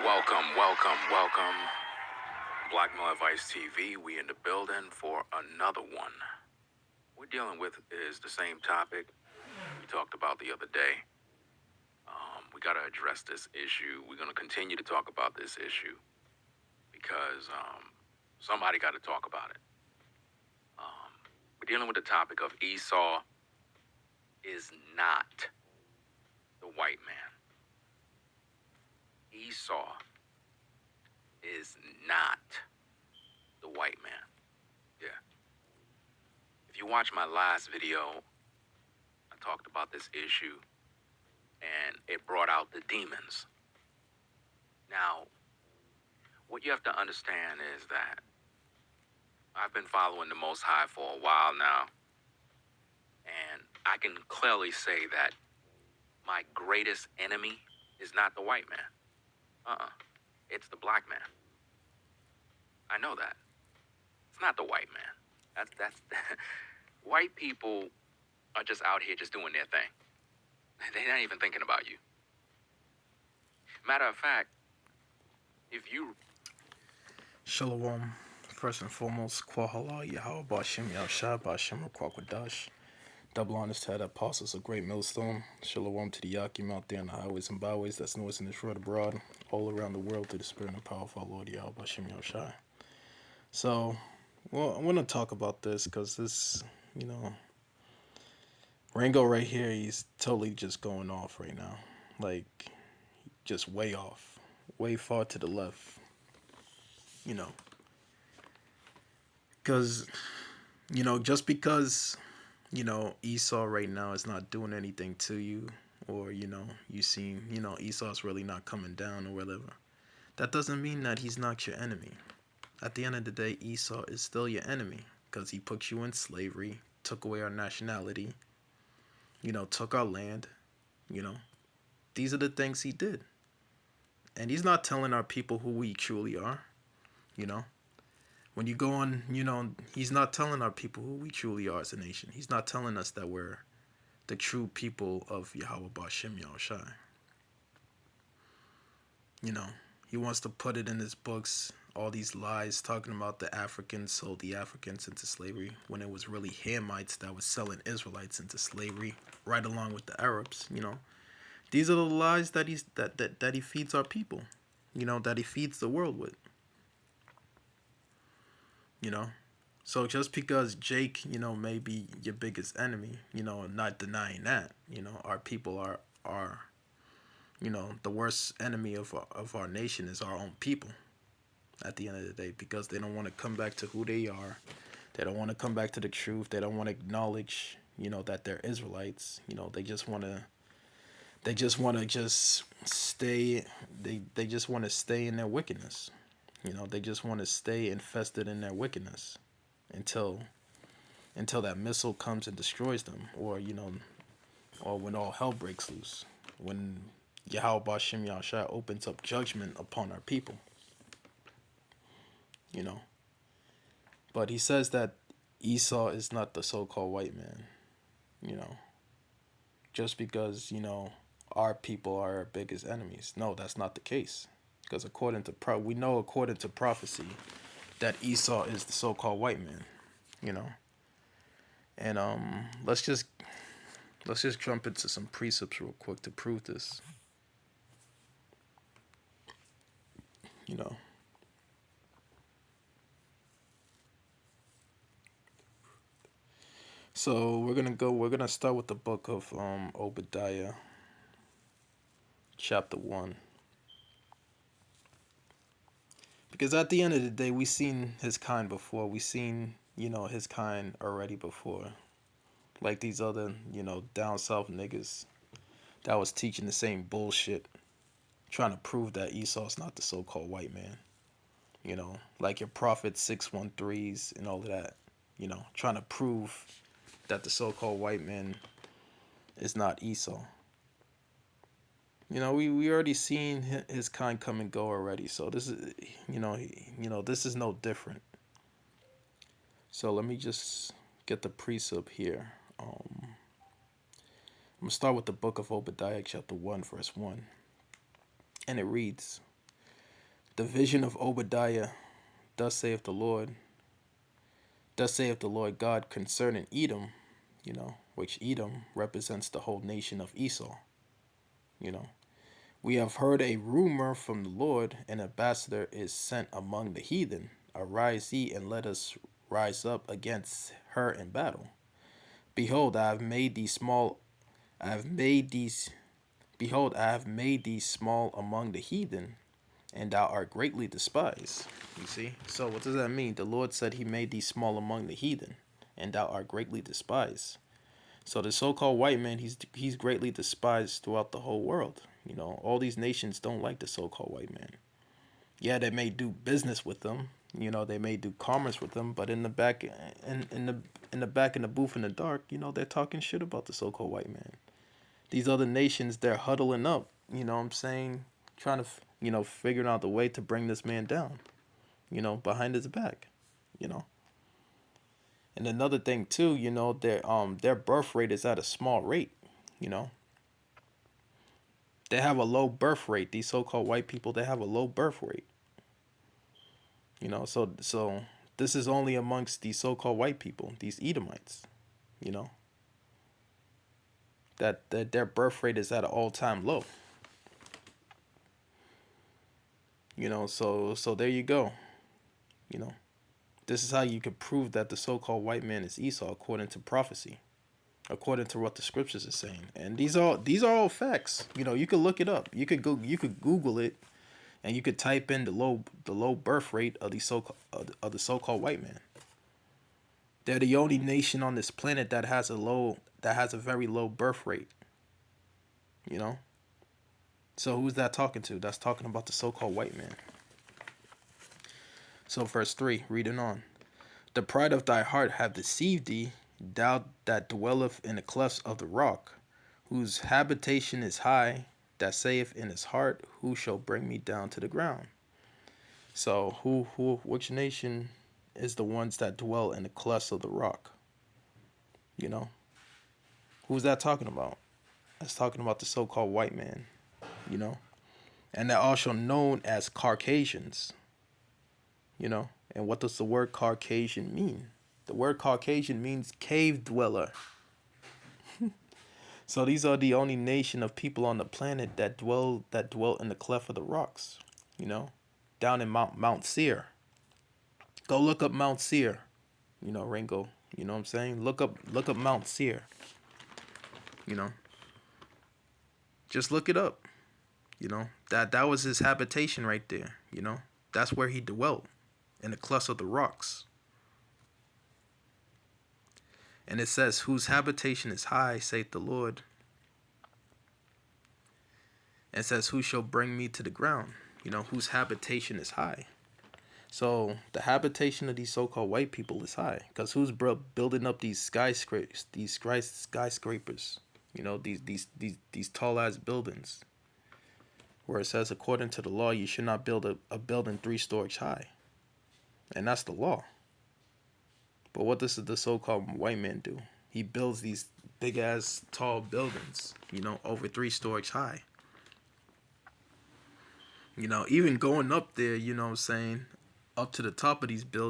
Welcome. Black Male Advice TV, we in the building for another one. We're dealing with is the same topic we talked about the other day. We got to address this issue. We're going to continue to talk about this issue because somebody got to talk about it. We're dealing with the topic of Esau is not the white man. Esau is not the white man. Yeah. If you watch my last video, I talked about this issue and it brought out the demons. Now, what you have to understand is that I've been following the Most High for a while now, and I can clearly say that my greatest enemy is not the white man. It's the black man. I know that. It's not the white man. That's white people are just out here just doing their thing. They're not even thinking about you. Matter of fact, if you... Shalom. First and foremost, Kwahala, Yahweh, Bashim, Yahshua, Bashim, Kwakwadash. Double honors to the apostles of Great Millstone. Shalom to the Yakim out there in the highways and byways that's noised in this road abroad, all around the world through the spirit and power of our Lord Yahweh, Bashim, Yahshua. So, I want to talk about this because this, Ringo right here, he's totally just going off right now. Like, just way off. Way far to the left. Because, just because, Esau right now is not doing anything to you, or, you seem, Esau's really not coming down or whatever, that doesn't mean that he's not your enemy. At the end of the day, Esau is still your enemy because he put you in slavery, took away our nationality, took our land, These are the things he did. And he's not telling our people who we truly are, When you go on, he's not telling our people who we truly are as a nation. He's not telling us that we're the true people of Yahweh Bashim Yahushai. He wants to put it in his books, all these lies talking about the Africans sold the Africans into slavery when it was really Hamites that was selling Israelites into slavery, right along with the Arabs. These are the lies that he feeds our people, that he feeds the world with. So just because Jake, may be your biggest enemy, not denying that, our people are the worst enemy of our nation is our own people at the end of the day, because they don't want to come back to who they are. They don't want to come back to the truth. They don't want to acknowledge, that they're Israelites. They just want to just stay, they just want to stay in their wickedness. They just want to stay infested in their wickedness until that missile comes and destroys them, or or when all hell breaks loose, when Yahweh Bashim Yahshua opens up judgment upon our people. But he says that Esau is not the so-called white man, just because our people are our biggest enemies. No, that's not the case, because according to prophecy that Esau is the so-called white man, and let's just jump into some precepts real quick to prove this. So we're gonna start with the book of Obadiah, chapter 1. Because at the end of the day, we seen his kind before. We seen, his kind already before. Like these other, down south niggas that was teaching the same bullshit, trying to prove that Esau's not the so-called white man. Like your Prophet 613s and all of that. Trying to prove that the so-called white man is not Esau. We already seen his kind come and go already. So this is, this is no different. So let me just get the precept here. I'm gonna start with the book of Obadiah, chapter 1, verse 1, and it reads: The vision of Obadiah, thus saith the Lord, thus saith the Lord God concerning Edom, which Edom represents the whole nation of Esau, you know. We have heard a rumor from the Lord, an ambassador is sent among the heathen. Arise ye and let us rise up against her in battle. Behold, I have made thee small I have made these behold, I have made thee small among the heathen, and thou art greatly despised. You see? So what does that mean? The Lord said he made thee small among the heathen, and thou art greatly despised. So the so-called white man, he's greatly despised throughout the whole world. All these nations don't like the so-called white man. Yeah, they may do business with them. They may do commerce with them, but in the back, in the booth in the dark, they're talking shit about the so-called white man. These other nations, they're huddling up. What I'm saying, trying to, figuring out the way to bring this man down. Behind his back. You know. And another thing too, their birth rate is at a small rate. You know, they have a low birth rate. These so-called white people, they have a low birth rate. So this is only amongst these so-called white people, these Edomites. You know, that their birth rate is at an all-time low. So there you go. You know, this is how you can prove that the so-called white man is Esau according to prophecy, according to what the scriptures are saying. And these are all facts. You could look it up. You could Google it, and you could type in the low birth rate of the so-called white man. They're the only nation on this planet that has a very low birth rate. You know? So who's that talking to? That's talking about the so-called white man. So verse 3, reading on. The pride of thy heart hath deceived thee, thou that dwelleth in the clefts of the rock, whose habitation is high, that saith in his heart, who shall bring me down to the ground? So which nation is the ones that dwell in the clefts of the rock? Who's that talking about? That's talking about the so-called white man, and they're also known as Caucasians, And what does the word Caucasian mean? The word Caucasian means cave dweller. So these are the only nation of people on the planet that dwell in the cleft of the rocks, down in Mount Seer. Go look up Mount Seer, Ringo. You know what I'm saying? Look up Mount Seer. Just look it up. That was his habitation right there. That's where he dwelt, in the clefts of the rocks. And it says, whose habitation is high, saith the Lord. And it says, who shall bring me to the ground? Whose habitation is high. So the habitation of these so-called white people is high. Because who's building up these skyscrapers? These these tall-ass buildings. Where it says, according to the law, you should not build a building 3 stories high. And that's the law. But what does the so-called white man do? He builds these big-ass tall buildings, over 3 stories high. Even going up there, what I'm saying, up to the top of these buildings.